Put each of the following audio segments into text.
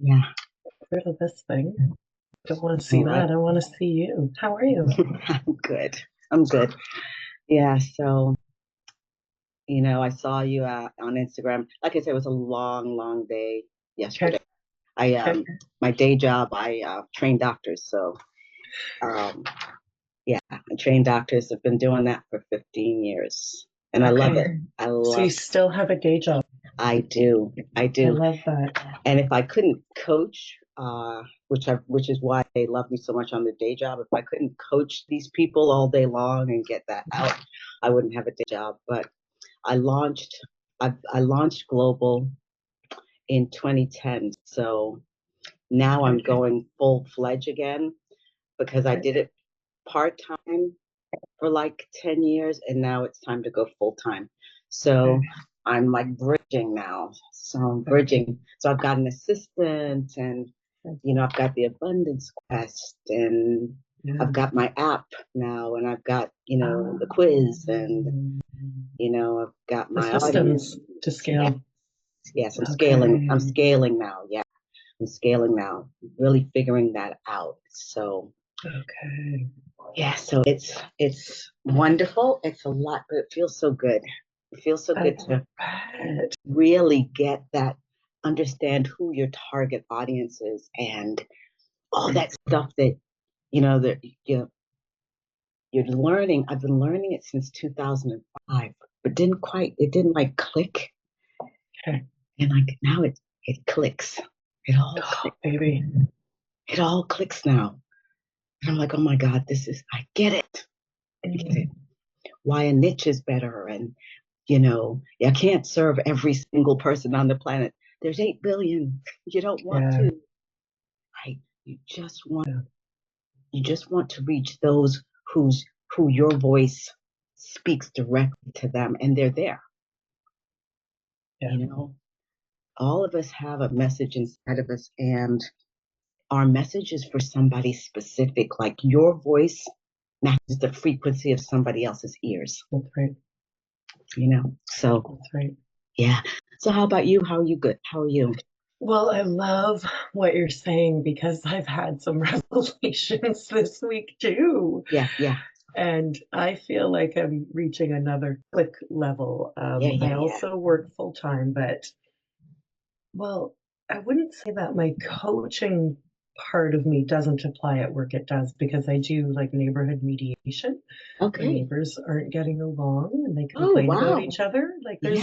Yeah. Get rid of this thing. Don't want to see All right. that. I want to see you. How are you? I'm good. I'm good. Yeah. So, I saw you on Instagram. Like I said, it was a long, long day Okay. yesterday. I Okay. My day job, I train doctors. So, um, yeah, I train doctors. I've been doing that for 15 years, and I love Okay. it. I So you love. still have a day job. I do. I I do. love that. And if I couldn't coach, which is why they love me so much on the day job, if I couldn't coach these people all day long and get that out, I wouldn't have a day job. But I launched, I launched global in 2010. So now I'm Okay. going full fledged again because I Okay. did it part time for like 10 years, and now it's time to go full time. So Okay. I'm like bridging now. So I'm Okay. bridging. So I've got an assistant, and I've got the abundance quest, and I've Yeah. got my app now, and I've got, the quiz, and Um, I've got the my audience. systems to Yes, scale. yes, I'm scaling. I'm Okay. scaling now. Yeah, I'm scaling now. Really figuring that out. So Okay. yeah, so it's wonderful. It's a lot, but it feels so good. It feels so I good to bet. really get that, understand who your target audience is, and all that stuff that that you're learning. I've been learning it since 2005, but it didn't like click, Okay. and like now it clicks. It all Oh, clicks. baby. It all clicks now. And I'm like, oh my God, I get it. I get it. Mm, Why a niche is better, and I can't serve every single person on the planet. There's 8 billion. You don't want yeah. to, right? Yeah. You just want to reach those who your voice speaks directly to them, and they're there. Yeah. You know, all of us have a message inside of us, and our message is for somebody specific. Like your voice matches the frequency of somebody else's ears, That's right. So That's right. yeah. So how about you? How are you? Good. How are you? Well, I love what you're saying because I've had some revelations this week too. Yeah, yeah, And I feel like I'm reaching another click level. yeah, I yeah, yeah. also work full time, but well, I wouldn't say that my coaching part of me doesn't apply at work. It does because I do like neighborhood mediation where Okay. neighbors aren't getting along and they Oh, complain about wow. each other. Like there's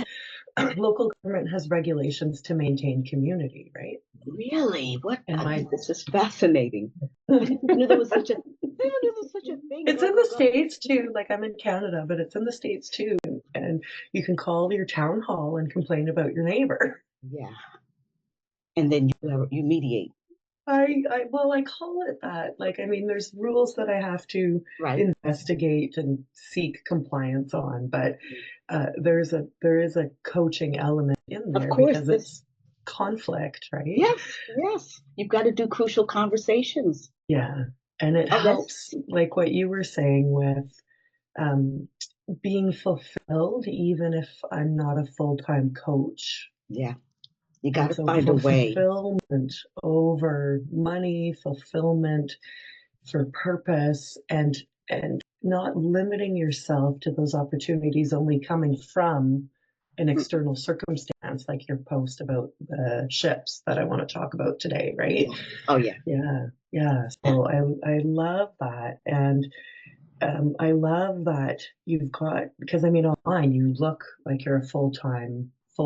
Yeah, local government has regulations to maintain community, right? really? What? And my This is fascinating. I didn't know there was such a. I didn't know there was such a thing. it's Go, in go, the go. States too. Like I'm in Canada, but it's in the States too. And you can call your town hall and complain about your neighbor. Yeah, and then you mediate, I call it that. Like, I mean, there's rules that I have to right? investigate and seek compliance on, but there is a coaching element in Of there course. because This. it's conflict, right? Yes, yes. You've got to do crucial conversations. Yeah. And it Oh, that's. helps, like what you were saying with um, being fulfilled, even if I'm not a full-time coach. Yeah. You got And to so find a way. fulfillment over money, fulfillment for purpose, and not limiting yourself to those opportunities only coming from an external circumstance like your post about the ships that I want to talk about today, right? Yeah. Oh, yeah. Yeah, yeah. Yeah. So I love that. And I love that you've got, because I mean, online, you look like you're a full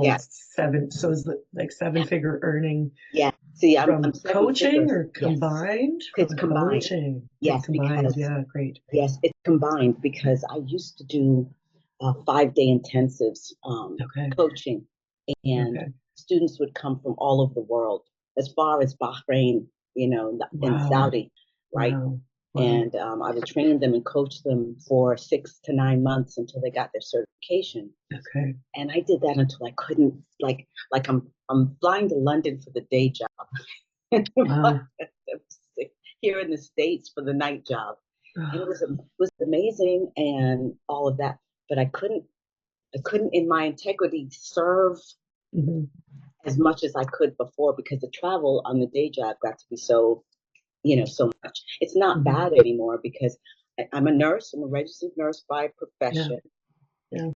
Yeah. seven. So is it like seven Yeah. figure earning Yeah. See, I'm from seven coaching figures. or Yes. combined? It's From combined. coaching. It's Yes, combined. because Yeah, great. yes, it's combined because I used to do 5-day intensives, Okay. coaching, and Okay. students would come from all over the world, as far as Bahrain, in Wow. Saudi, right? Wow. Wow. And I would train them and coach them for 6 to 9 months until they got their certification. Okay. And I did that until I couldn't, like I'm flying to London for the day job, Wow. here in the States for the night job. And Oh, it was amazing and all of that, but I couldn't in my integrity serve mhm. as much as I could before, because the travel on the day job got to be so, so much. It's not bad anymore because I'm a nurse. I'm a registered nurse by Yeah. profession, Yeah.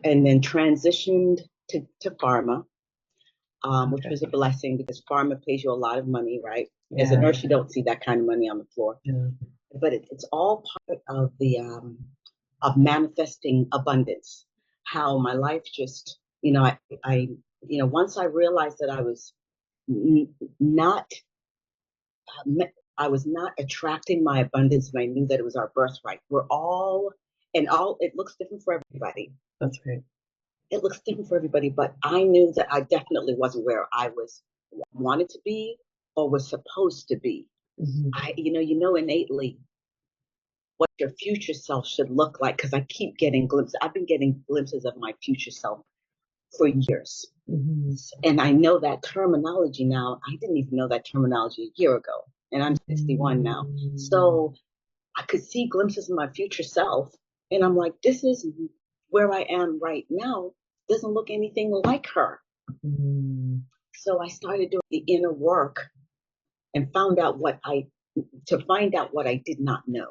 and then transitioned to pharma, which Okay. was a blessing because pharma pays you a lot of money, right? As a Yeah. nurse, you don't see that kind of money on the floor, Yeah. but it's all part of the of manifesting abundance. How my life just, I once I realized that I was not, I was not attracting my abundance, and I knew that it was our birthright. We're all, and all, it looks different for everybody. That's right. It looks different for everybody, but I knew that I definitely wasn't where I was wanted to be or was supposed to be. You know innately what your future self should look like because I keep getting glimpses. I've been getting glimpses of my future self for years. And I know that terminology now. I didn't even know that terminology a year ago. And I'm 61 now. So I could see glimpses of my future self. And I'm like, this is where I am right now. Doesn't look anything like her. So I started doing the inner work and find out what I did not know.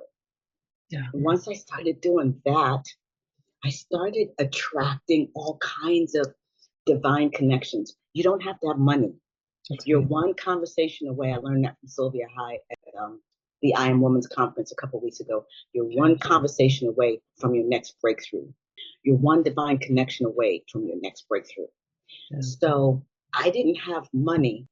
Yeah. Once I started doing that, I started attracting all kinds of divine connections. You don't have to have money. You're one conversation away. I learned that from Sylvia High at the I Am Woman's conference a couple of weeks ago. You're one conversation away from your next breakthrough. You're one divine connection away from your next breakthrough. Yeah. So I didn't have money,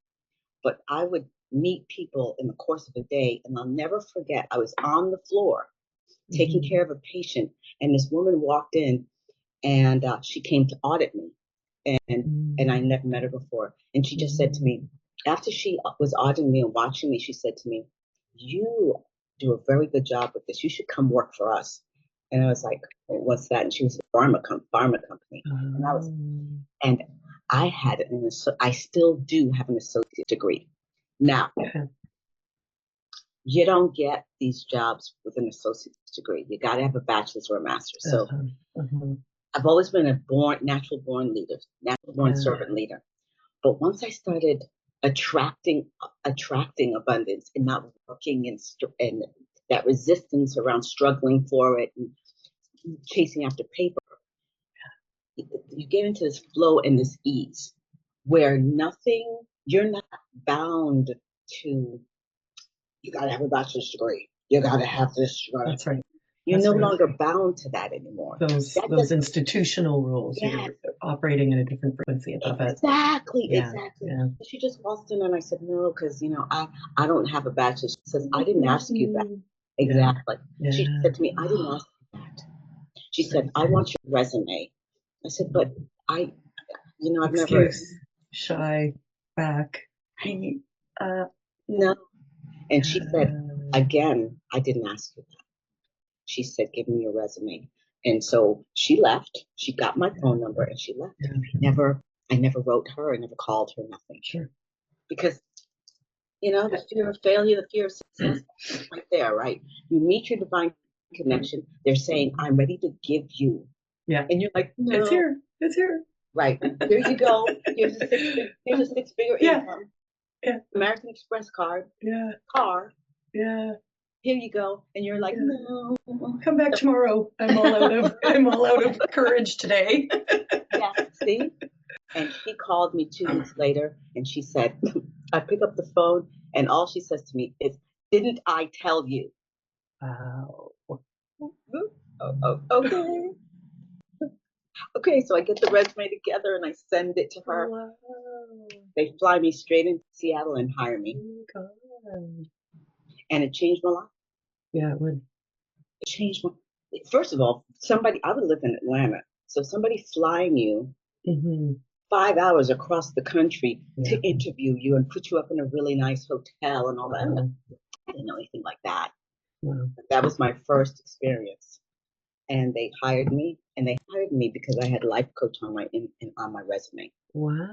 but I would meet people in the course of a day, and I'll never forget. I was on the floor taking care of a patient, and this woman walked in, and she came to audit me, and I never met her before, and she just said to me, after she was auditing me and watching me, she said to me, "You do a very good job with this. You should come work for us." And I was like, "What's that?" And she was a pharma company, and I had I still do have an associate degree. Now, you don't get these jobs with an associate's degree. You got to have a bachelor's or a master's. So I've always been a natural born leader, natural born servant leader. But once I started attracting abundance and not working and that resistance around struggling for it and chasing after paper, you get into this flow and this ease where you're not bound to, you got to have a bachelor's degree. You got to have this. That's right. You're no longer bound to that anymore. Those institutional rules. Yeah. You're operating in a different frequency above it. Exactly. Yeah. She just waltzed in and I said, no, because, I don't have a bachelor's. She says, I didn't ask you that. Exactly. She said to me, I didn't ask you that. She said, I want your resume. I said, but I've never. Shy, back. No. And she said, again, I didn't ask you that. She said, give me your resume. And so she left. She got my phone number and she left. I never wrote her. I never called her, nothing. Sure. Because, the fear of failure, the fear of success, right there, right? You meet your divine connection. They're saying, I'm ready to give you. Yeah. And you're like, no. It's here. Right. Here you go. Here's a six-figure income. Yeah. American Express card. Yeah. Car. Yeah. Here you go. And you're like, no. Come back tomorrow. I'm all out of courage today. Yeah. See? And she called me 2 weeks later and she said, I pick up the phone and all she says to me is, didn't I tell you? Wow. Okay. Okay, so I get the resume together and I send it to her. Wow. They fly me straight into Seattle and hire me. Oh, God. And it changed my life. Yeah, it would. It changed first of all, I would live in Atlanta. So somebody flying you 5 hours across the country to interview you and put you up in a really nice hotel and all that. I didn't know anything like that. Wow. But that was my first experience. And they hired me, because I had life coach on my resume. Wow.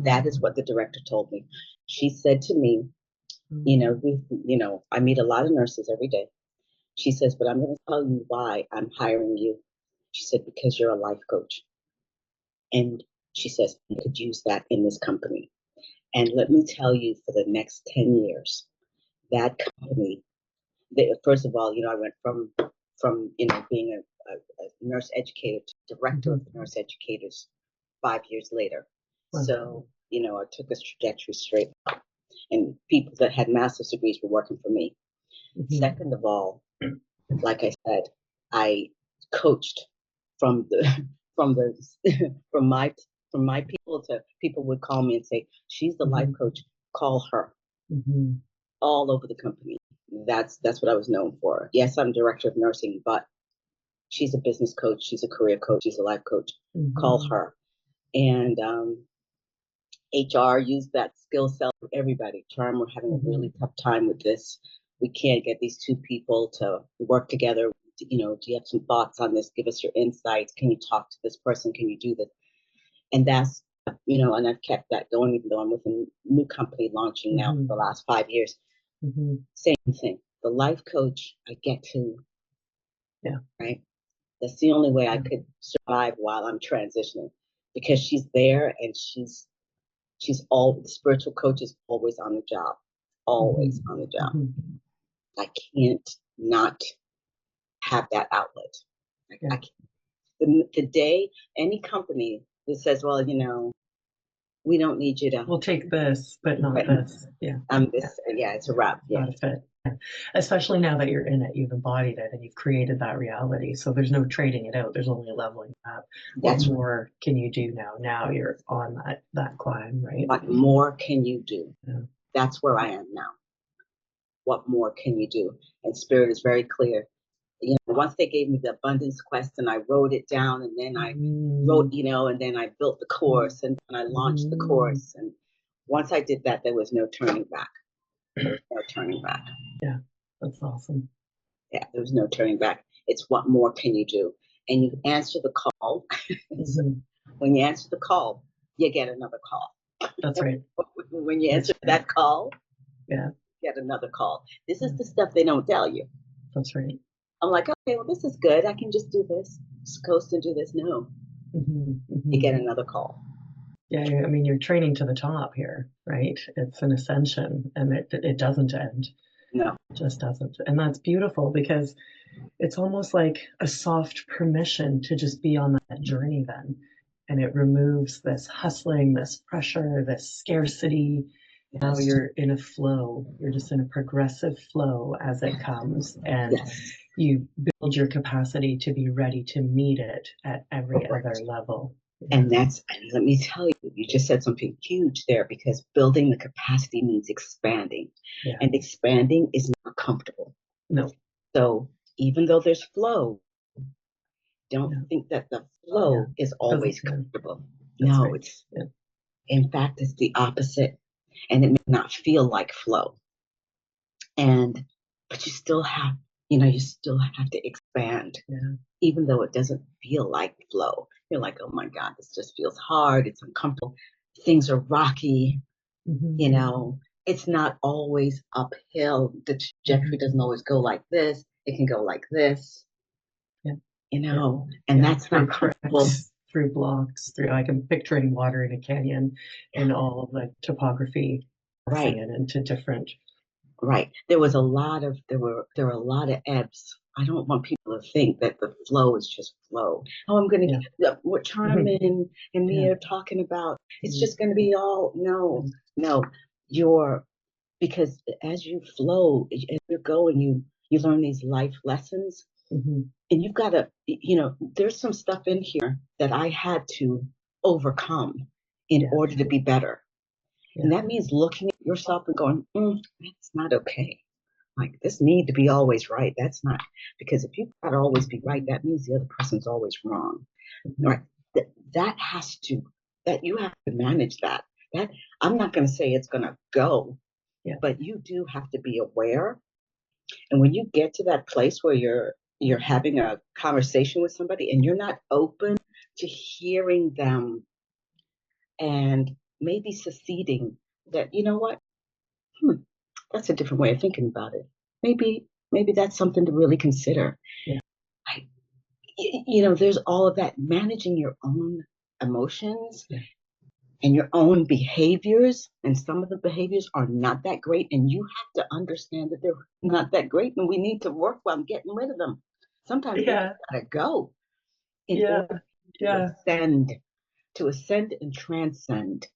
That is what the director told me. She said to me, I meet a lot of nurses every day. She says, but I'm going to tell you why I'm hiring you. She said, because you're a life coach. And She says, you could use that in this company. And let me tell you, for the next 10 years, that company, first of all, I went from being a nurse educator to director of nurse educators 5 years later. Wow. So, I took this trajectory straight up. And people that had master's degrees were working for me. Second of all, like I said, I coached from the from the from my people to people would call me and say, she's the life coach, call her. All over the company. That's what I was known for. Yes, I'm director of nursing, but she's a business coach, she's a career coach, she's a life coach. Call her. And HR used that skill set for everybody. Charmin, we're having a really tough time with this. We can't get these two people to work together. Do you have some thoughts on this? Give us your insights. Can you talk to this person? Can you do this? And that's, and I've kept that going, even though I'm with a new company launching now for the last 5 years. Same thing. The life coach, I get to, right? That's the only way I could survive while I'm transitioning, because she's there and she's the spiritual coach is always on the job, always on the job. I can't not have that outlet. I can't. The day any company that says, well, we don't need you to. We'll take this, but not this. Yeah. It's a wrap. Yeah. Not a fit. Especially now that you're in it, you've embodied it and you've created that reality. So there's no trading it out. There's only a leveling up. What more can you do now? Now you're on that climb, right? What more can you do? Yeah. That's where I am now. What more can you do? And Spirit is very clear. Once they gave me the abundance quest and I wrote it down, and then I wrote, and then I built the course and then I launched the course. And once I did that, there was no turning back. There was no turning back. Yeah, that's awesome. Yeah, there was no turning back. It's what more can you do? And you answer the call. When you answer the call, you get another call. That's right. When you answer that call, you get another call. This is the stuff they don't tell you. That's right. I'm like, okay, well, this is good. I can just do this. Just coast and do this. No. You get another call. Yeah, I mean, you're training to the top here, right? It's an ascension, and it doesn't end. No. It just doesn't. And that's beautiful, because it's almost like a soft permission to just be on that journey then. And it removes this hustling, this pressure, this scarcity. Now you're in a flow. You're just in a progressive flow as it comes. And you build your capacity to be ready to meet it at every other level. And let me tell you, you just said something huge there, because building the capacity means expanding. And expanding is not comfortable. No. So even though there's flow, don't think that the flow is always comfortable. No, it's in fact, it's the opposite. And it may not feel like flow. But you still have, you still have to expand. Even though it doesn't feel like flow. You're like, oh my God, this just feels hard. It's uncomfortable. Things are rocky. It's not always uphill. The trajectory doesn't always go like this. It can go like this. And that's not comfortable. Through blocks, like I'm picturing water in a canyon and all of the topography. Right. It into different. Right. There were a lot of ebbs. I don't want people to think that the flow is just flow. Oh, I'm going to get what Charmin and me are talking about. It's just going to be all, no. Because as you flow, as you go and you learn these life lessons, and you've got to, there's some stuff in here that I had to overcome in order to be better. And that means looking at yourself and going, that's not okay. Like, this need to be always right. That's not, because if you've got to always be right, that means the other person's always wrong. Right? That you have to manage that. I'm not going to say it's going to go, but you do have to be aware. And when you get to that place where you're having a conversation with somebody and you're not open to hearing them and maybe seceding, that, you know what? That's a different way of thinking about it. Maybe that's something to really consider. There's all of that, managing your own emotions Yeah. and your own behaviors. And some of the behaviors are not that great. And you have to understand that they're not that great. And we need to work on getting rid of them. Sometimes they Yeah. just gotta go in Yeah. order Yeah. to ascend and transcend.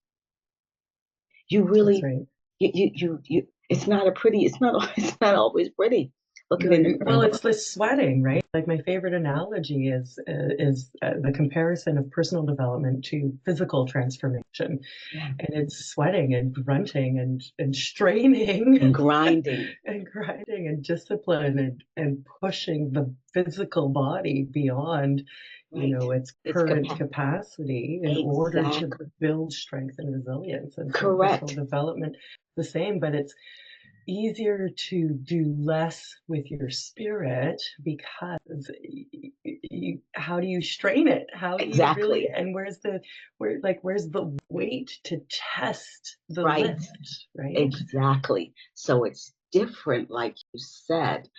You That's really, right. it's not a pretty, it's not, it's not always pretty looking No, in the well, mirror. it's the sweating, right? Like my favorite analogy is the comparison of personal development to physical transformation, Yeah. and it's sweating and grunting and straining And grinding. and grinding and discipline and pushing the physical body beyond, Right. its It's current capacity in order to exactly build strength and resilience. And so personal correct. development, the same, but it's easier to do less with your spirit because how do you strain it? How do you really, Exactly. and where's the weight to test the Right. lift, right? Exactly. So it's different, like you said.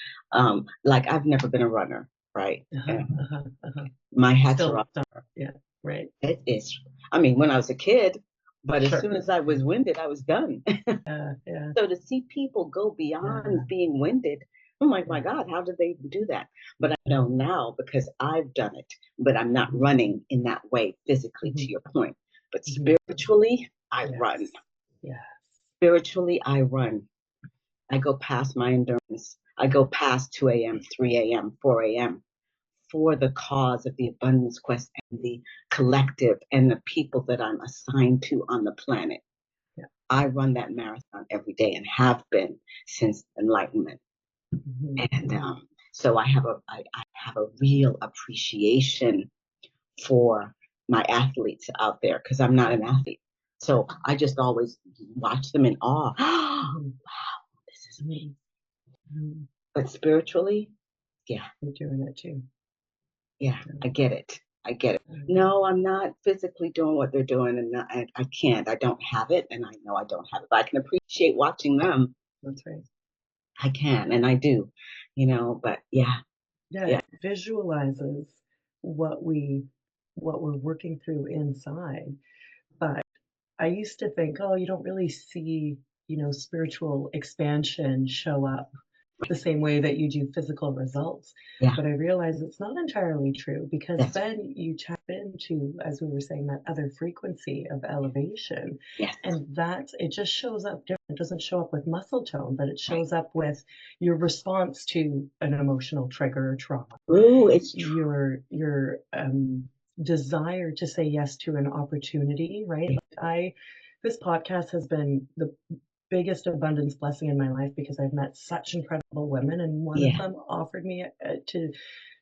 Like I've never been a runner, right? Uh-huh, And uh-huh, uh-huh. my hats are Still off. not, yeah, right. It is, I mean, when I was a kid, but as Sure. soon as I was winded, I was done. Yeah, yeah, So to see people go yeah, beyond being winded, I'm like, my yeah. God, how did they even do that? But I know now because I've done it, but I'm not Mhm, running in that way physically, to mhm, your point. But mhm. spiritually, I run. Yes, yes. Spiritually, I run. I go past my endurance. I go past 2 a.m., 3 a.m., 4 a.m. for the cause of the abundance quest and the collective and the people that I'm assigned to on the planet. Yeah. I run that marathon every day and have been since enlightenment. Mhm, And mhm. so I have a real appreciation for my athletes out there because I'm not Yeah, an athlete. So I just always watch them in awe. mhm, Wow, this is me. mhm, mhm. But spiritually, yeah, You're doing it too. yeah, Yeah, I get it. I get it. yeah. No, I'm not physically doing what they're doing, and I can't. I don't have it, and I know I don't have it. But I can appreciate watching them. That's right. I can, and I do, But yeah, Yeah, yeah, it visualizes what we what we're working through inside. But I used to think, oh, you don't really see, spiritual expansion show up the same way that you do physical results. yeah. But I realize it's not entirely true because That's then you tap into, as we were saying, that other frequency of elevation. yes, And it just shows up different. It doesn't show up with muscle tone, but it right. shows up with your response to an emotional trigger or trauma, Ooh, it's true. your desire to say yes to an opportunity, right? This podcast has been the biggest abundance blessing in my life because I've met such incredible women, and one of Yeah. them offered me to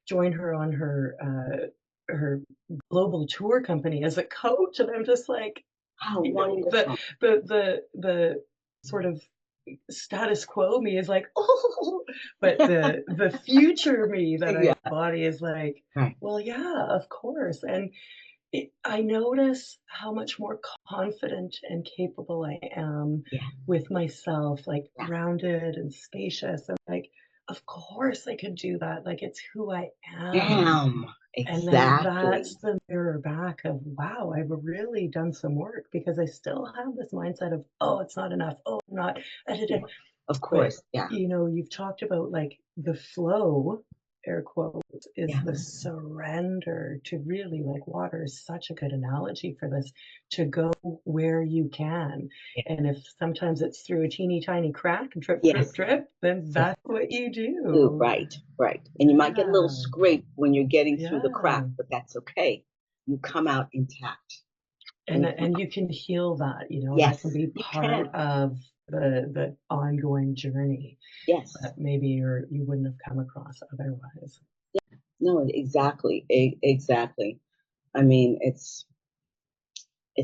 join her on her global tour company as a coach, and I'm just like, How the wonderful. the sort of status quo me is like, oh, but the future me that I Yeah, embody is like, right. well, yeah, of course. And I notice how much more confident and capable I am Yeah, with myself, like yeah. grounded and spacious. And like, of course I could do that. Like, it's who I am. Bam. And then Exactly. that's the mirror back of, wow, I've really done some work because I still have this mindset of, oh, it's not enough. Oh, I'm not. Of But, course. Yeah, you've talked about like the flow, air quotes, is yeah. the surrender to really, like, water is such a good analogy for this, to go where you can. Yeah. And if sometimes it's through a teeny tiny crack, drip, drip, Yes, drip, then yes. that's what you Ooh, do. right, right. And you might get a little Yeah. scrape when you're getting through the crack, Yeah. but that's okay. You come out intact. And And and you can heal that, that can yes, be you part can. of the ongoing journey Yes. that maybe you wouldn't have come across otherwise. No, exactly. Exactly. I mean, it's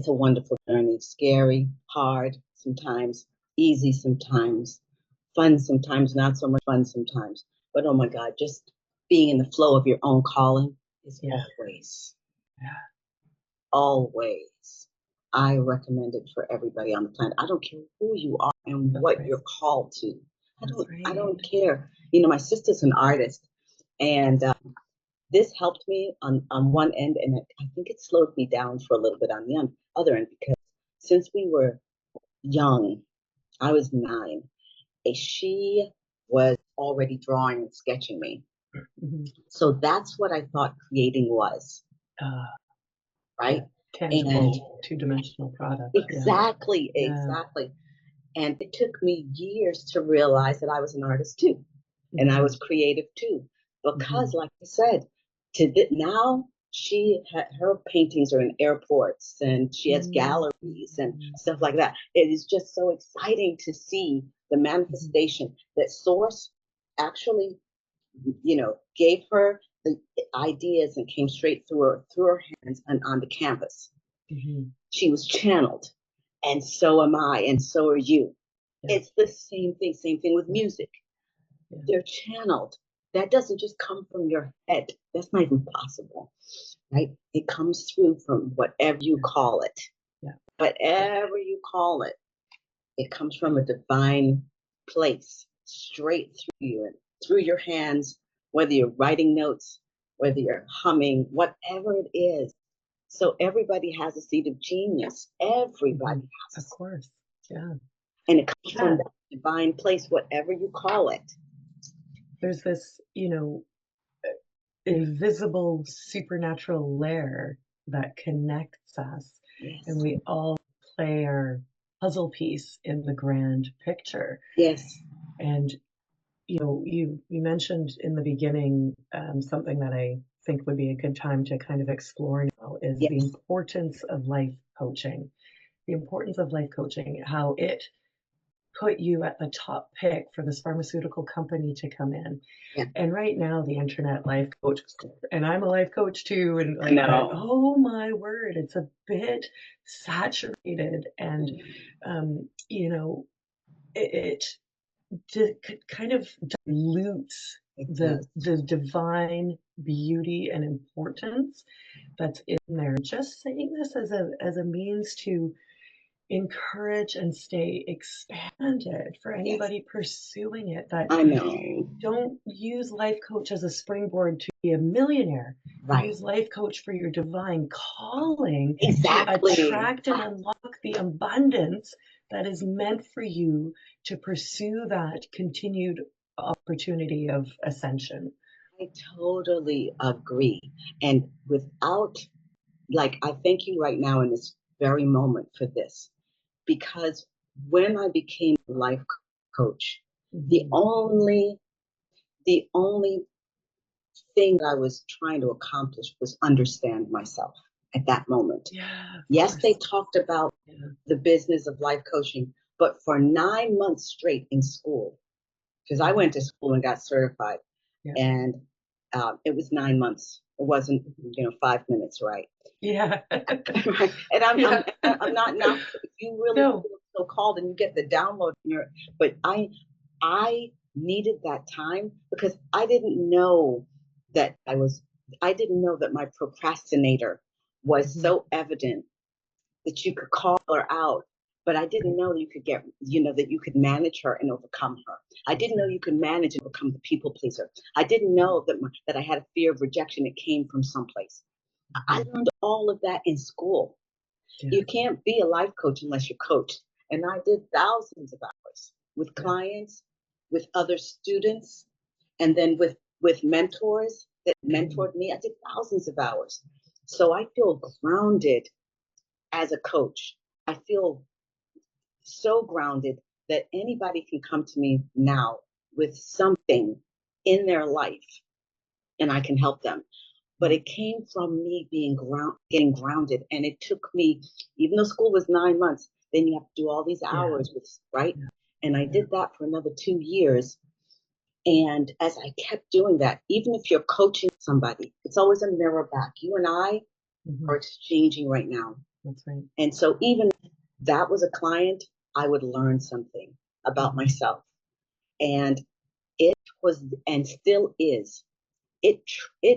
a wonderful journey. Scary, hard sometimes, easy sometimes, fun sometimes, not so much fun sometimes. But oh my God, just being in the flow of your own calling is Yeah, yeah, always. I recommend it for everybody on the planet. I don't care who you are and that's what right. you're called to. That's I right. don't care. My sister's an artist, and this helped me on one end, and I think it slowed me down for a little bit on the other end, because since we were young, I was 9, and she was already drawing and sketching me. Mm-hmm. So that's what I thought creating was, right? Tangible, two-dimensional product. Exactly, Yeah. exactly. And it took me years to realize that I was an artist too, and I was creative too, because, like I said, now her paintings are in airports, and she has galleries and stuff like that. It is just so exciting to see the manifestation that Source actually, gave her the ideas and came straight through her hands and on the canvas. She was channeled, and so am I, and so are you. It's the same thing with music. They're channeled. That doesn't just come from your head. That's not even possible, right? It comes through from whatever you call it. Whatever you call it, it comes from a divine place, straight through you and through your hands, whether you're writing notes, whether you're humming, whatever it is. So everybody has a seed of genius. Everybody has. Of course. Yeah. And it comes from that divine place, whatever you call it. There's this, invisible supernatural layer that connects us. Yes. And we all play our puzzle piece in the grand picture. Yes. And, you mentioned in the beginning something that I think would be a good time to kind of explore now is the importance of life coaching. The importance of life coaching, how it put you at the top pick for this pharmaceutical company to come in. And right now, the internet life coach, and I'm a life coach too, and like, oh my word, it's a bit saturated, and it kind of dilutes the divine beauty and importance that's in there. Just saying this as a means to encourage and stay expanded for anybody pursuing it, that I know. don't use life coach as a springboard to be a millionaire. Use life coach for your divine calling to attract and unlock the abundance that is meant for you to pursue that continued opportunity of ascension. I totally agree. And without, I thank you right now in this very moment for this, because when I became a life coach, the only thing that I was trying to accomplish was understand myself at that moment. Yes, they talked about the business of life coaching, but for 9 months straight in school, because I went to school and got certified, and it was 9 months. It wasn't, 5 minutes, right? Yeah. And I'm not now. If you really feel so called and you get the download but I needed that time, because I didn't know that my procrastinator was so evident that you could call her out, but I didn't know that you could that you could manage her and overcome her. I didn't know you could manage and become the people pleaser. I didn't know that I had a fear of rejection that came from someplace. I learned all of that in school. You can't be a life coach unless you're coached. And I did thousands of hours with clients, with other students, and then with mentors that mentored me. I did thousands of hours. So I feel grounded as a coach. I feel so grounded that anybody can come to me now with something in their life and I can help them. But it came from me getting grounded. And it took me, even though school was 9 months, then you have to do all these hours, right? And I did that for another 2 years. And as I kept doing that, even if you're coaching somebody, it's always a mirror back. You and I are exchanging right now. That's right. And so even if that was a client, I would learn something about myself. And it was, and still is, it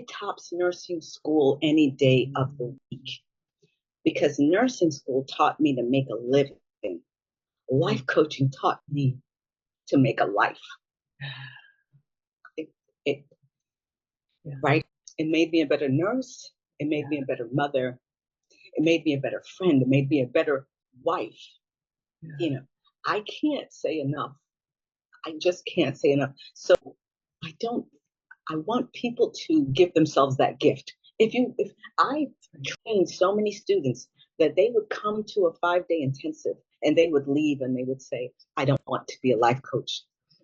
tops nursing school any day of the week, because nursing school taught me to make a living. Life coaching taught me to make a life. Right? It made me a better nurse. It made me a better mother. It made me a better friend. It made me a better wife. You know, I can't say enough. I just can't say enough. So I don't, I want people to give themselves that gift. If I trained so many students that they would come to a 5-day intensive and they would leave and they would say, I don't want to be a life coach.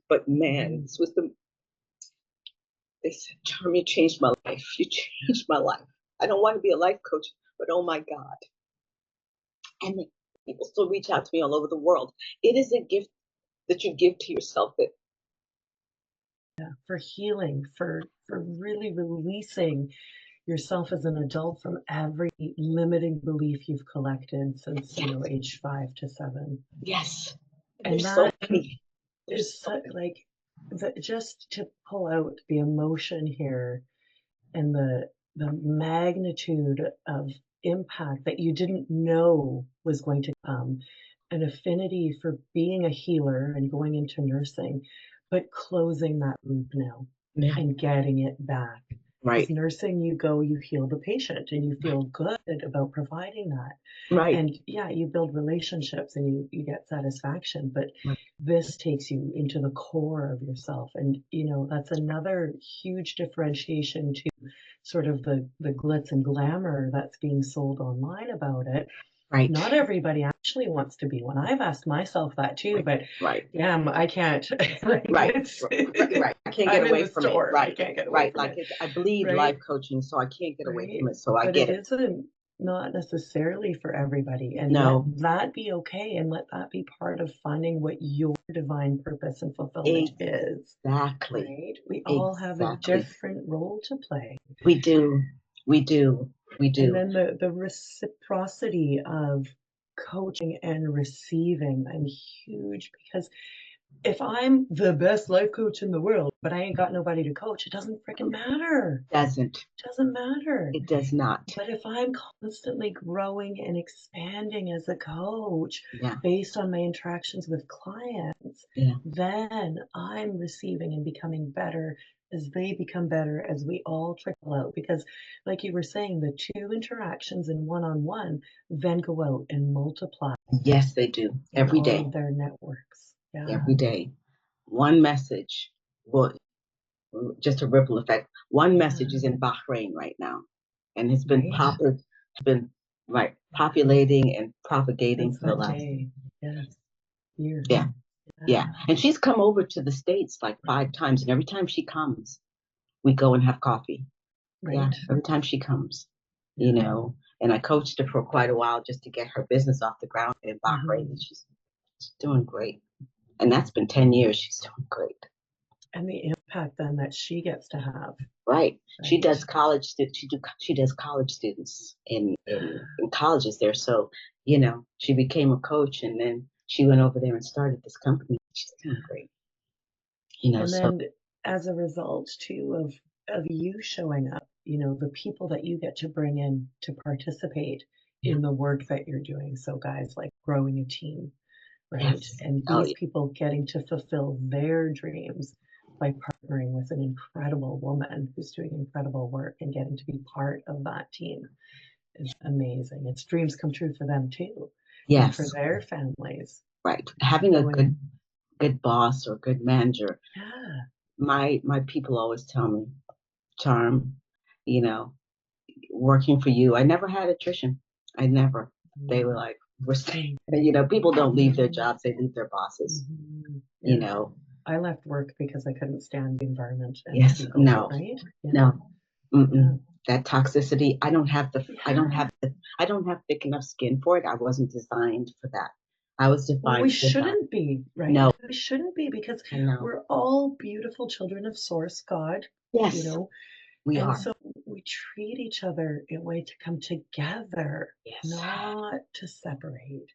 But man, this was they said, Charm, you changed my life. You changed my life. I don't want to be a life coach, but oh my God. And people still reach out to me all over the world. It is a gift that you give to yourself that for healing, for really releasing yourself as an adult from every limiting belief you've collected since age 5 to 7. yes. And There's that so many. is like just to pull out the emotion here and the magnitude of impact that you didn't know was going to come, an affinity for being a healer and going into nursing, but closing that loop now and getting it back. Because nursing, you go, you heal the patient and you feel good about providing that. And yeah, you build relationships and you get satisfaction, but this takes you into the core of yourself. And, that's another huge differentiation to sort of the glitz and glamour that's being sold online about it. Not everybody actually wants to be one. I've asked myself that too, but yeah, I can't. I can't get away from it. I can't get away from it. I bleed life coaching, so I can't get away from it. So I get it. But it isn't not necessarily for everybody, and let that be okay, and let that be part of finding what your divine purpose and fulfillment is. Exactly. Right? We all have a different role to play. We do. We do. We do. And then the reciprocity of coaching and receiving, I'm huge, because if I'm the best life coach in the world, but I ain't got nobody to coach, it doesn't freaking matter. Doesn't matter. It does not. But if I'm constantly growing and expanding as a coach based on my interactions with clients, then I'm receiving and becoming better as they become better, as we all trickle out. Because like you were saying, the 2 interactions in one-on-one then go out and multiply. Yes, they do. Every day. All of their networks. Every day. One message will just a ripple effect. One message is in Bahrain right now, and it's been populating and propagating for the last years. Yeah. And she's come over to the States like 5 times, and every time she comes, we go and have coffee. Yeah, every time she comes, and I coached her for quite a while just to get her business off the ground in Bahrain, and she's doing great. And that's been 10 years. She's doing great. And the impact then that she gets to have. She does college. She does college students in colleges there. So she became a coach, and then she went over there and started this company. She's doing great. And then as a result too of you showing up, the people that you get to bring in to participate in the work that you're doing. So guys, like growing a team. Right. And these people getting to fulfill their dreams by partnering with an incredible woman who's doing incredible work and getting to be part of that team is amazing. It's dreams come true for them too. And for their families. Having a good boss or good manager. My people always tell me, Charm, working for you, I never had attrition. I never. They were like, we're staying. People don't leave their jobs, they leave their bosses. I left work because I couldn't stand the environment. And people, no. No. That toxicity, I don't have thick enough skin for it. I wasn't designed for that. I was defined. We shouldn't be, right? No. We shouldn't be, because we're all beautiful children of Source God. Yes. We are. So we treat each other in a way to come together, not to separate.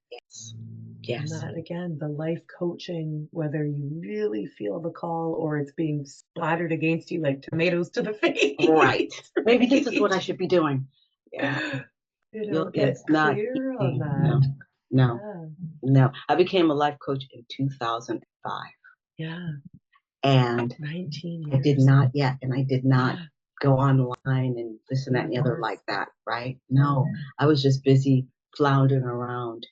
And that, again, the life coaching, whether you really feel the call or it's being splattered against you like tomatoes to the face. Maybe this is what I should be doing. Get it's clear on that. No. I became a life coach in 2005. And 19 years. I did not go online and this and that and the other like that, right? No, I was just busy floundering around,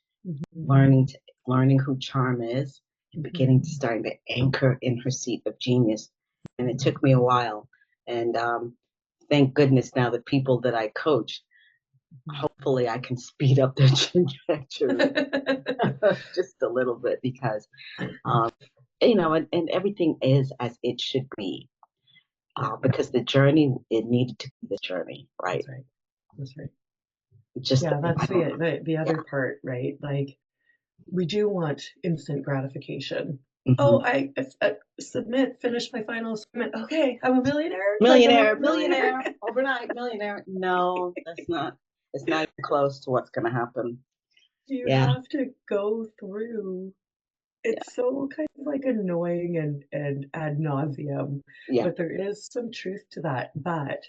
learning who Charm is, and beginning to start to anchor in her seat of genius. And it took me a while. And thank goodness now the people that I coach, hopefully I can speed up their trajectory just a little bit because, you know, and everything is as it should be. Because the journey, it needed to be the journey, right? That's right. That's right. Just yeah, that's the other part, right? Like, we do want instant gratification. Oh, I submit, finish my final assignment. Okay, I'm a millionaire. millionaire, overnight millionaire. No, that's not. It's not even close to what's going to happen. You have to go through. It's so kind of like annoying and ad nauseum, but there is some truth to that. But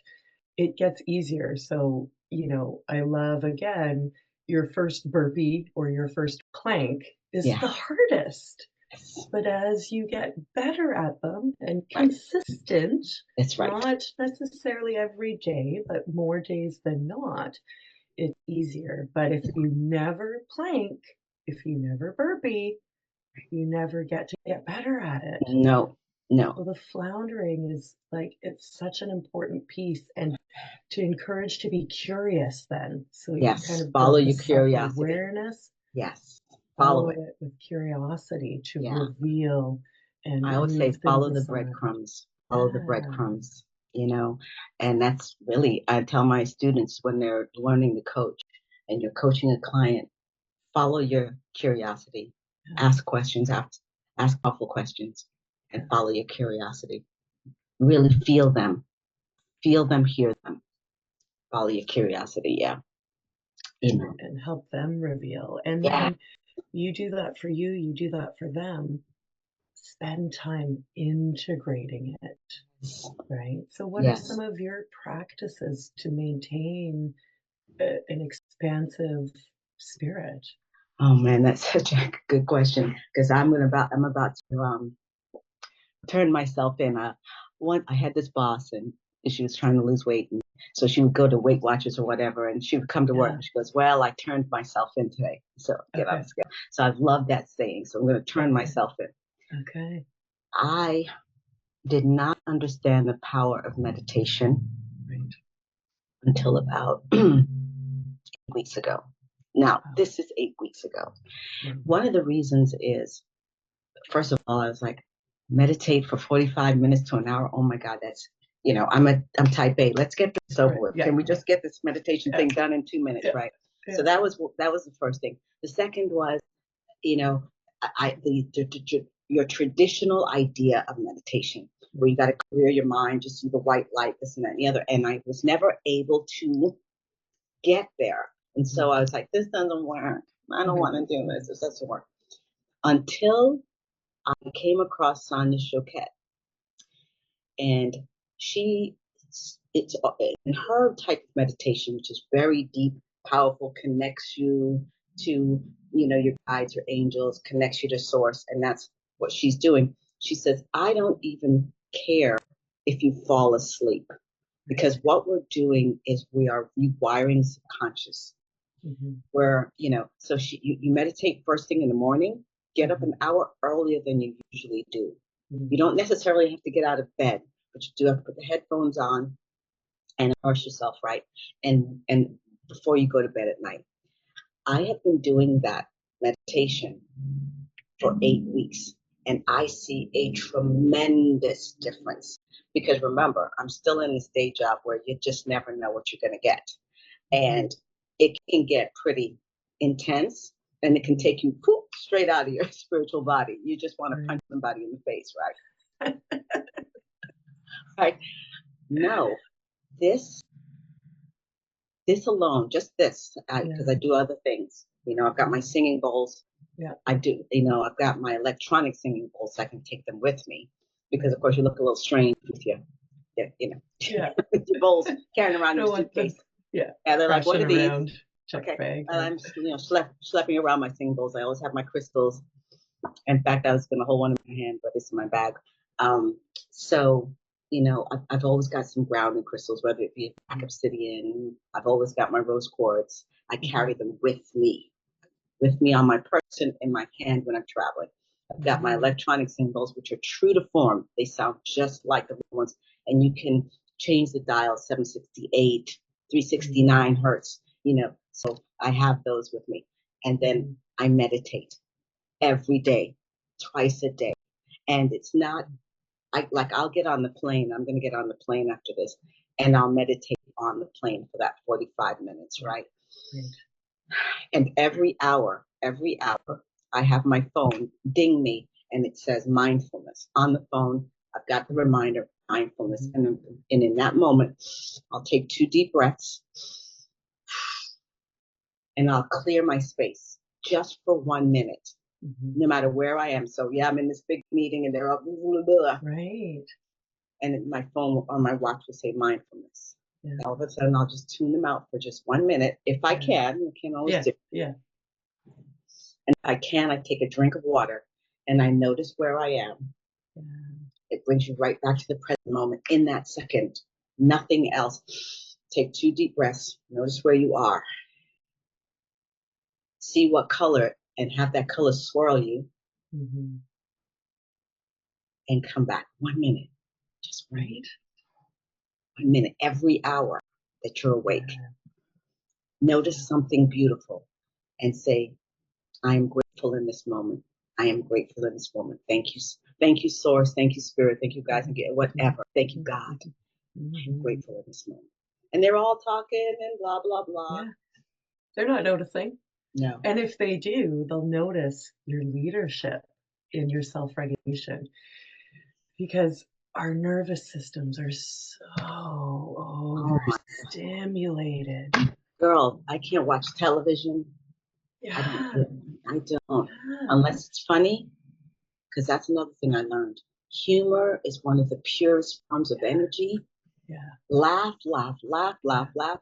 it gets easier. So, you know, I love, again, your first burpee or your first plank is the hardest. But as you get better at them and consistent, that's right. Not necessarily every day, but more days than not, it's easier. But if you never plank, if you never burpee, you never get to get better at it. No. So the floundering is like, it's such an important piece, and to encourage to be curious then. So you kind of follow your curiosity. Awareness. Follow it with curiosity to reveal. And I always say follow the breadcrumbs. Follow the breadcrumbs, you know. And that's really, I tell my students when they're learning to coach and you're coaching a client, follow your curiosity. Ask questions, ask thoughtful questions, and follow your curiosity. Really feel them, hear them. Follow your curiosity, you know, and help them reveal. And then you do that for you, you do that for them. Spend time integrating it, right? So what are some of your practices to maintain an expansive spirit? Oh man, that's such a good question, because I'm about to turn myself in. I had this boss, and she was trying to lose weight, and so she would go to Weight Watchers or whatever, and she would come to work and she goes, well, I turned myself in today, so get up. So I've loved that saying, so I'm going to turn myself in. I did not understand the power of meditation until about 8 weeks ago. Now, this is 8 weeks ago. One of the reasons is, first of all, I was like, meditate for 45 minutes to an hour. Oh my God, that's, you know, I'm type A. Let's get this over with. Can we just get this meditation thing done in 2 minutes, right? So that was the first thing. The second was, you know, your traditional idea of meditation, where you got to clear your mind, just see the white light, this and that and the other. And I was never able to get there. And so I was like, this doesn't work. I don't want to do this. This doesn't work. Until I came across Sonia Choquette. And it's in her type of meditation, which is very deep, powerful, connects you to, you know, your guides, your angels, connects you to source. And that's what she's doing. She says, I don't even care if you fall asleep, because what we're doing is we are rewiring subconscious. Where, you know, so you meditate first thing in the morning, get up an hour earlier than you usually do. You don't necessarily have to get out of bed, but you do have to put the headphones on and immerse yourself, right? And before you go to bed at night. I have been doing that meditation for 8 weeks, and I see a tremendous difference. Because remember, I'm still in this day job where you just never know what you're going to get. And it can get pretty intense, and it can take you straight out of your spiritual body. You just want to punch somebody in the face, right? Right? No, this alone, just this, because I do other things. You know, I've got my singing bowls. I do. You know, I've got my electronic singing bowls. So I can take them with me, because of course you look a little strange with your your bowls carrying around your suitcase. And they're like, what are these? And I'm, you know, schlepping around my singing bowls. I always have my crystals. In fact, I was going to hold one in my hand, but it's in my bag. So I've always got some grounding crystals, whether it be black obsidian. I've always got my rose quartz. I carry them with me on my person, in my hand when I'm traveling. I've got my electronic symbols, which are true to form. They sound just like the ones, and you can change the dial 768, 369 hertz, So I have those with me. And then I meditate every day, twice a day. And it's not, I'll get on the plane. I'm going to get on the plane after this, and I'll meditate on the plane for that 45 minutes, right? Right. And every hour, I have my phone ding me, and it says mindfulness on the phone. I've got the reminder, mindfulness. And in that moment, I'll take 2 deep breaths, and I'll clear my space just for 1 minute, no matter where I am. So yeah, I'm in this big meeting and they're all blah, blah, blah. Right. And my phone or my watch will say mindfulness. Yeah. All of a sudden, I'll just tune them out for just 1 minute. If I can, you can't always do it. Yeah. And if I can, I take a drink of water and I notice where I am. Yeah. It brings you right back to the present moment in that second. Nothing else. Take 2 deep breaths. Notice where you are. See what color, and have that color swirl you. And come back 1 minute. Just right. 1 minute every hour that you're awake. Notice something beautiful and say, I am grateful in this moment. I am grateful in this moment. Thank you. Thank you, Source. Thank you, Spirit. Thank you, guys. Whatever. Thank you, God. I'm grateful in this moment. And they're all talking and blah, blah, blah. Yeah. They're not noticing. No. And if they do, they'll notice your leadership in your self-regulation. Because our nervous systems are so overstimulated. Girl, I can't watch television. Yeah. I don't. Unless it's funny, because that's another thing I learned. Humor is one of the purest forms of energy. Yeah. Laugh, laugh, laugh, laugh, laugh.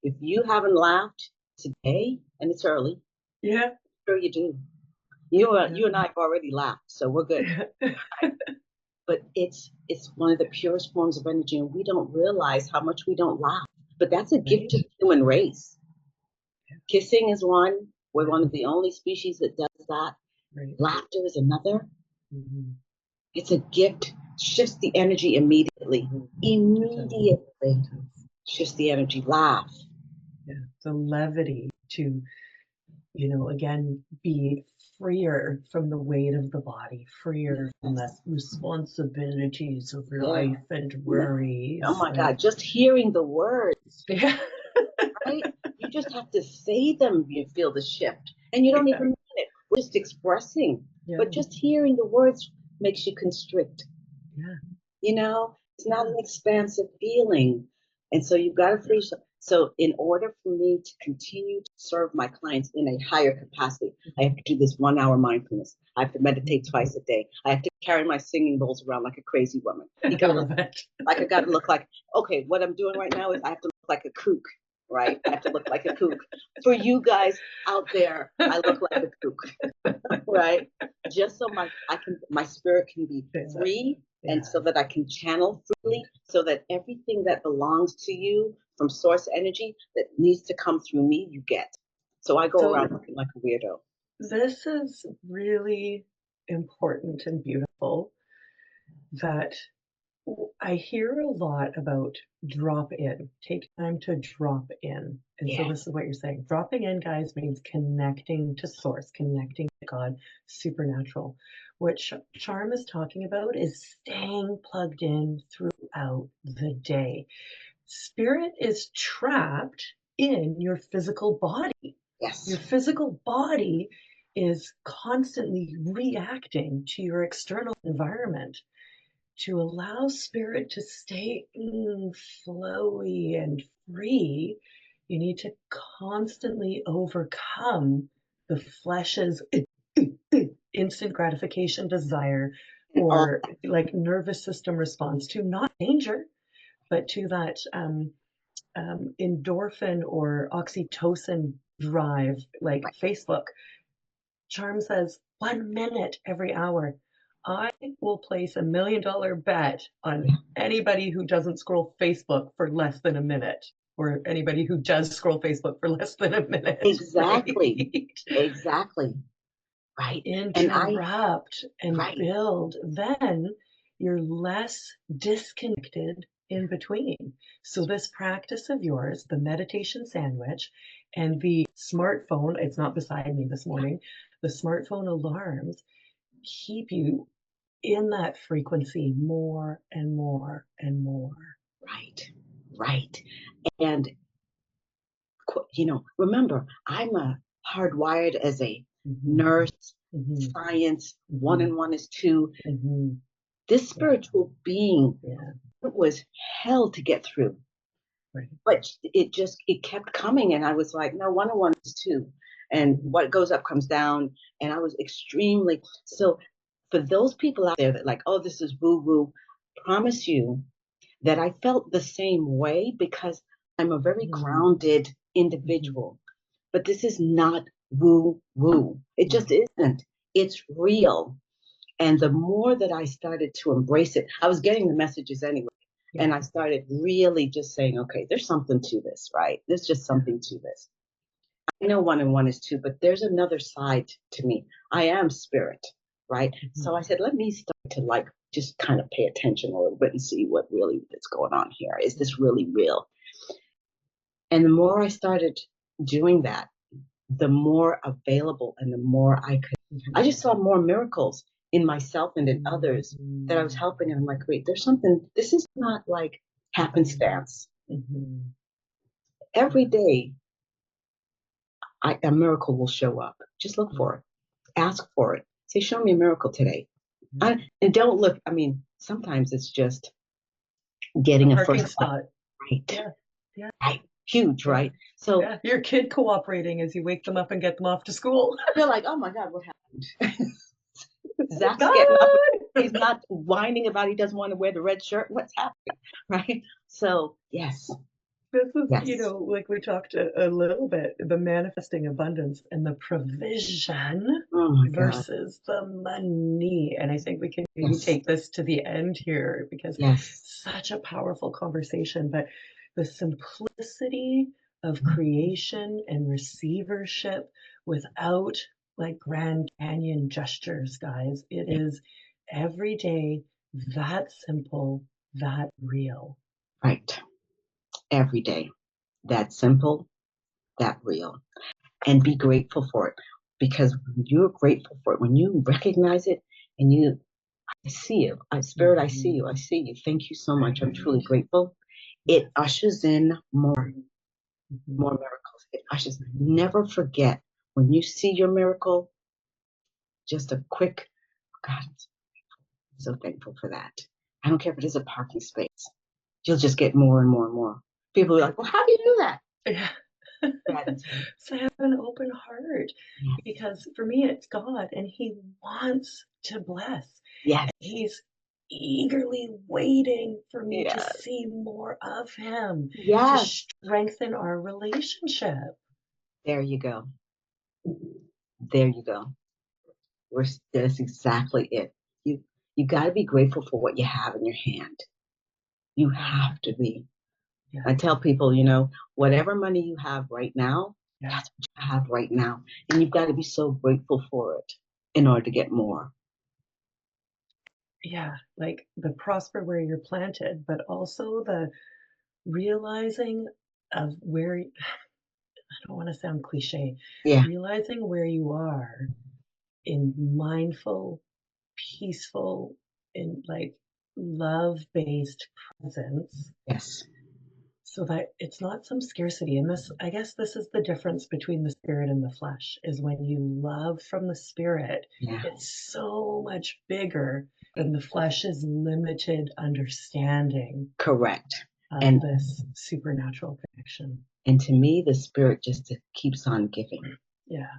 If you haven't laughed today, and it's early, yeah, sure you do. You and I have already laughed, so we're good. But it's one of the purest forms of energy, and we don't realize how much we don't laugh. But that's a gift to the human race. Yeah. Kissing is one. We're one of the only species that does that. Right. Laughter is another. It's a gift. Shifts the energy immediately. Immediately shifts the energy. Laugh. Yeah. The levity to, again, be freer from the weight of the body, freer from the responsibilities of life and worries. Oh my God, just hearing the words. Yeah. Right? You just have to say them, you feel the shift. And you don't even mean it. We're just expressing. Yeah. But just hearing the words makes you constrict. Yeah. It's not an expansive feeling. And so you've got to free yourself. So in order for me to continue to serve my clients in a higher capacity, I have to do this 1 hour mindfulness. I have to meditate twice a day. I have to carry my singing bowls around like a crazy woman. I got to look like, okay, what I'm doing right now is I have to look like a kook, right? I have to look like a kook. For you guys out there, I look like a kook, right? Just so my spirit can be free. And so that I can channel freely, so that everything that belongs to you from source energy that needs to come through me, you get. So I go around looking like a weirdo. This is really important and beautiful that I hear a lot about drop in, take time to drop in. And so this is what you're saying. Dropping in, guys, means connecting to source, connecting to God, supernatural. What Charm is talking about is staying plugged in throughout the day. Spirit is trapped in your physical body. Yes. Your physical body is constantly reacting to your external environment. To allow spirit to stay flowy and free, you need to constantly overcome the flesh's instant gratification desire or like nervous system response to not danger, but to that endorphin or oxytocin drive, like Facebook. Charm says 1 minute every hour. I will place $1 million bet on Yeah. anybody who doesn't scroll Facebook for less than a minute, or anybody who does scroll Facebook for less than a minute, Exactly. right? Exactly. Right. And Interrupt and right. build, then you're less disconnected in between. So this practice of yours, the meditation sandwich and the smartphone, it's not beside me this morning, the smartphone alarms keep you in that frequency more and more and more. Right. Right. And remember, I'm a hardwired as a Mhm, nurse, mhm, science, one mhm, and one is two. mhm. This Yeah, spiritual being, yeah, it was hell to get through, right. but it kept coming. And I was like, no, one and one is two. And what goes up comes down. And I was extremely, so for those people out there that like, oh, this is woo woo, promise you that I felt the same way because I'm a very Mhm, grounded mhm. individual. But this is not woo woo. It just No. isn't. It's real. And the more that I started to embrace it, I was getting the messages anyway. Yeah, And I started really just saying, okay, there's something to this, right? There's just yeah. something to this. I know one and one is two, but there's another side to me. I am spirit, right? Mhm, So I said, let me start to like just kind of pay attention a little bit and see what really is going on here. Is yeah. this really real? And the more I started doing that, the more available and the more I Mhm, just saw more miracles in myself and in others that I was mhm, helping. And I'm like, wait, there's something, this is not like mhm, happenstance. mhm. Every Yeah, day, a miracle will show up. Just look yeah, for it, ask for it. Say, show me a miracle today. yeah. And don't look, I mean, sometimes it's just A getting a parking first spot. right, Yeah, yeah, right, huge, yeah, right? So yeah. Your kid cooperating as you wake them up and get them off to school. you're like, oh my God, what happened? Zach's getting up. God! He's not whining about he doesn't want to wear the red shirt. What's happening? Right. So, yes, This is, yes. like we talked a little bit, the manifesting abundance and the provision Oh my God. versus the money. And I think we can maybe Yes, take this to the end here because yes. such a powerful conversation. But the simplicity of creation and receivership without like Grand Canyon gestures, guys. It is every day that simple, that real. Right. Every day. That simple, that real. And be grateful for it because when you're grateful for it, when you recognize it and I see you, Spirit, I see you, I Mhm. see you. Thank you so much. I'm truly Right. grateful. It Yes. ushers in more Mhm. miracles. It ushers, Mhm. never forget when you see your miracle, just a quick, oh God, I'm so thankful for that. I don't care if it is a parking space. You'll just get more and more and more. People are like, well, how do you do that? Yeah. Gratitude. So have an open heart Yes. because for me it's God and He wants to bless. Yes. He's eagerly waiting for me to Yes. see more of Him, to Yes. strengthen our relationship. There you go. There you go. That's exactly it. You you got to be grateful for what you have in your hand. You Yeah. have to be. Yeah. I tell people, whatever money you have right now, Yeah. that's what you have right now. And you've got to be so grateful for it in order to get more. Yeah. Like the prosper where you're planted, but also the realizing of where I don't want to sound cliche, Yeah. realizing where you are in mindful, peaceful, in like love-based presence Yes. so that it's not some scarcity. And this, I guess this is the difference between the spirit and the flesh is when you love from the spirit, Yeah. it's so much bigger than the flesh's limited understanding Correct. of And this supernatural connection. and to me, the spirit just keeps on giving. Yeah,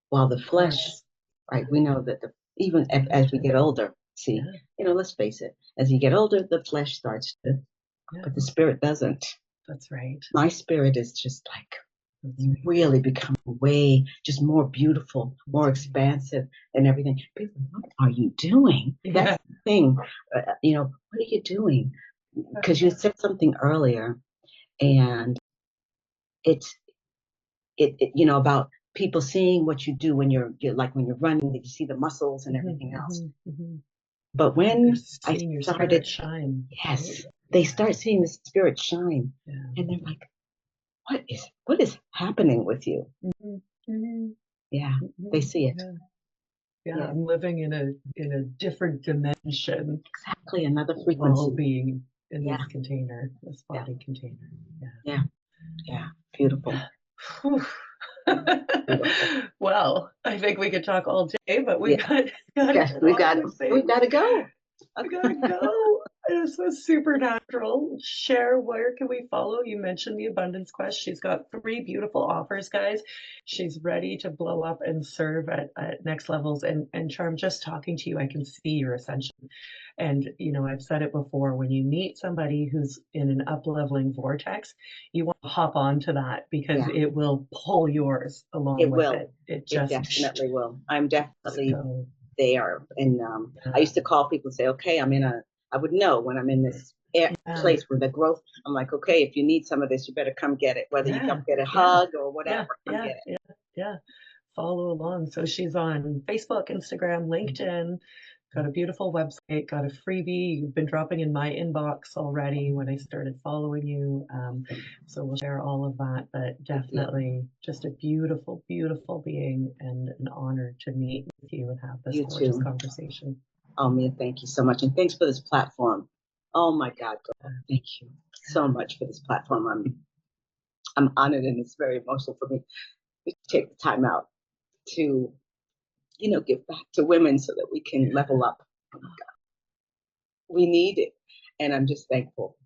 While the of flesh, course. right, Yeah, we know that even as we limited. get older, see, Yeah, let's face it, as you get older, the flesh starts to, yeah, but the spirit doesn't. that's right. My spirit is just like, That's right. really become way just more beautiful, more expansive and everything. People, what are you doing? Yeah. That's the thing. What are you doing? Because you said something earlier, and it's about people seeing what you do when you're like when you're running, that you see the muscles and everything else. But They're when I seeing your started, spirit shine. yes, Right? they start seeing the spirit shine, Yeah. and they're like, what is happening with you? Yeah, they see it. Yeah. Yeah, Yeah, I'm living in a different dimension exactly. Another while frequency. being in Yeah, this container, this yeah, body container. Yeah. yeah, yeah. Beautiful, Whew. beautiful. Well, I think we could talk all day, but we Yeah, gotta okay. get We've on got with we've things. got to go. We gotta go. This was supernatural. Share, where can we follow? You mentioned the Abundance Quest. She's got 3 beautiful offers, guys. She's ready to blow up and serve at next levels. And Charm, just talking to you, I can see your ascension. And I've said it before, when you meet somebody who's in an up-leveling vortex, you want to hop onto that because Yeah, it will pull yours along it with will. it. It It just definitely will. I'm definitely go. there. And I used to call people and say, okay, I would know when I'm in this Yeah. place where the growth, I'm like, okay, if you need some of this, you better come get it. Whether you come Yeah. get a Yeah. hug or Yeah. whatever, come Yeah. get it. Yeah. Yeah. Follow along. So she's on Facebook, Instagram, LinkedIn, got a beautiful website, got a freebie. You've been dropping in my inbox already when I started following you. So we'll share all of that, but Good deal. definitely just a beautiful, beautiful being and an honor to meet with you and have this You gorgeous too. conversation. Oh, Mia, thank you so much. And thanks for this platform. Oh my God, girl. Thank you so much for this platform. I'm honored, and it's very emotional for me to take the time out to, give back to women so that we can level up. Oh my God. We need it. And I'm just thankful.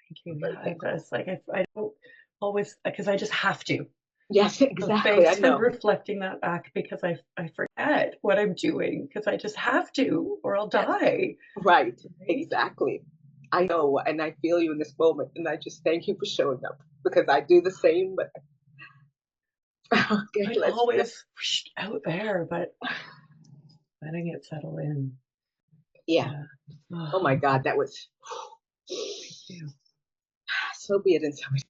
Thank you. I'm very Yeah, thankful. it's like I don't always, because I just have to. Yes, So exactly. I thanks for know. reflecting that back because I forget what I'm doing because I just have to or I'll Yes. die. Right. Right? Exactly. I know. And I feel you in this moment. And I just thank you for showing up because I do the same. But okay, I'm let's always out there, but letting it settle in. yeah. Yeah. Oh, Oh my God, that was thank you. so be it in so many